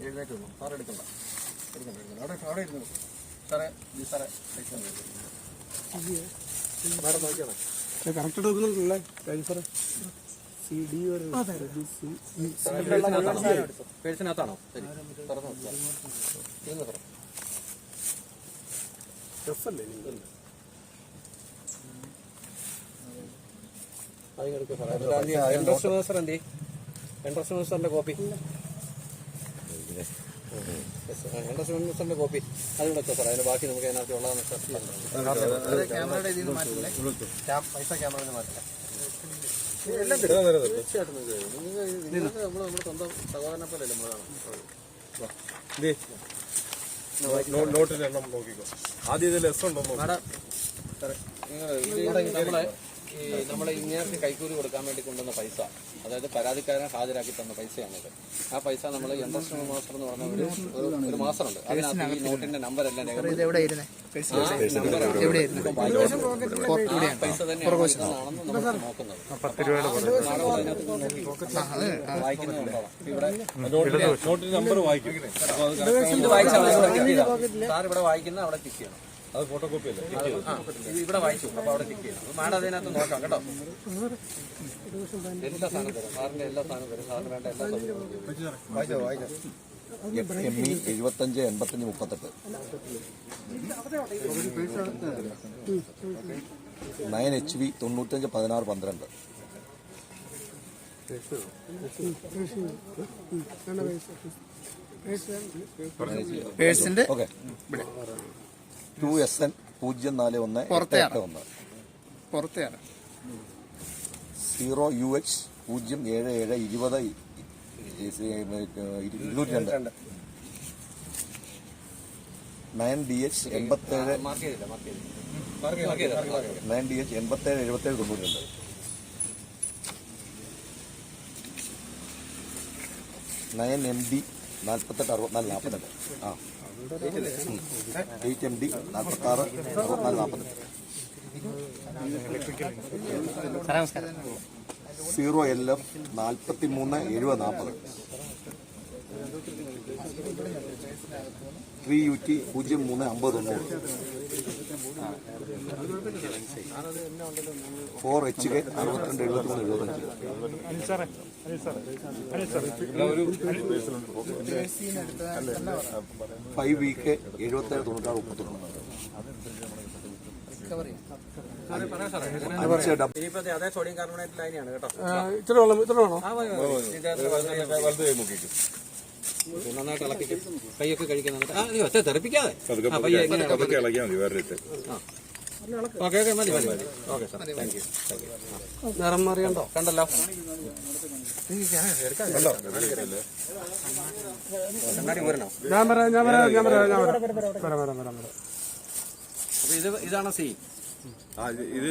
എഴുന്നേറ്റ് വന്നു. സാറ് എടുക്കണ്ട. അവിടെ ഇരുന്നു സാറേ. സാറേ മാഡം നോക്കിയാണോ കറക്റ്റ് എടുക്കുന്നുണ്ടല്ലേ സാറേ? പേഴ്സിനകത്താണോ? ശരി, തുറന്നു സാറിന്റെ കോപ്പി കോപ്പി അത് വെച്ചോ സാർ. അതിന്റെ ബാക്കി നമുക്ക് അതിനകത്ത് ഉള്ളതെന്ന് ക്യാമറയുടെ ഇതിൽ നിന്ന് മാറ്റില്ലേ? പൈസ ക്യാമറയിൽ മാറ്റില്ല. തീർച്ചയായിട്ടും നമ്മുടെ സ്വന്തം സഹോദരനെ പോലെ നോട്ടിന്റെ എണ്ണം നോക്കിക്കോ. ആദ്യം ഇതിൽ എസ് ഉണ്ടോ നമ്മളെ ഇങ്ങേർക്ക് കൈക്കൂലി കൊടുക്കാൻ വേണ്ടി കൊണ്ടുവന്ന പൈസ, അതായത് പരാതിക്കാരൻ ഹാജരാക്കി തന്ന പൈസയാണിത്. ആ പൈസ നമ്മൾ ഇൻട്രസ്റ്റ് മാസ്റ്റർ എന്ന് പറഞ്ഞ ഒരു മാസമുണ്ട്. അതിനകത്ത് ഈ നോട്ടിന്റെ നമ്പർ എല്ലാം പൈസ തന്നെ നമ്മൾ നോക്കുന്നത്. നോട്ടിന്റെ നമ്പർ വായിക്കും. സാർ ഇവിടെ വായിക്കുന്ന അവിടെ ക്ലിക്ക് ചെയ്യണം. അത് ഫോട്ടോ കോപ്പി അല്ലേ? ഇവിടെ വായിച്ചു. അപ്പൊ അവിടെ ക്ലിക്ക് ചെയ്യണം. മാഡം അതിനകത്ത് നോക്കാം കേട്ടോ. എല്ലാ സാധനം തരും. സാറിന്റെ എല്ലാ സാധനം തരും. സാറിന് വേണ്ട എല്ലാ സാധനവും. FME 75 85 38 9 HV 95 16 12 പേഴ്സിന്റെ 2SN 041 പുറത്തെയാണ് 0UH 077 20 202 9DH 87 9DH 87 77 92 9MD 48 64 42 8MD 46 64 42 0LF 43 70 40 3UT 03 50 90 4HK 62 73 75 5VK 77 96 31 അതേ സോഡിയം കാർബണേറ്റ് ലൈനാണ് കേട്ടോ. ഇത്ര വേണോ? നന്നായിട്ട് ഇളക്കിക്കും. കൈയൊക്കെ കഴിക്കുന്നുണ്ട്. തെറിപ്പിക്കാതെ ഓക്കെ മതി. Okay sir, thank you. നിറം മാറിയുണ്ടോ? കണ്ടല്ലോ. കണ്ണാടി പോരണോ? അപ്പൊ ഇതാണ് സി. ഇത്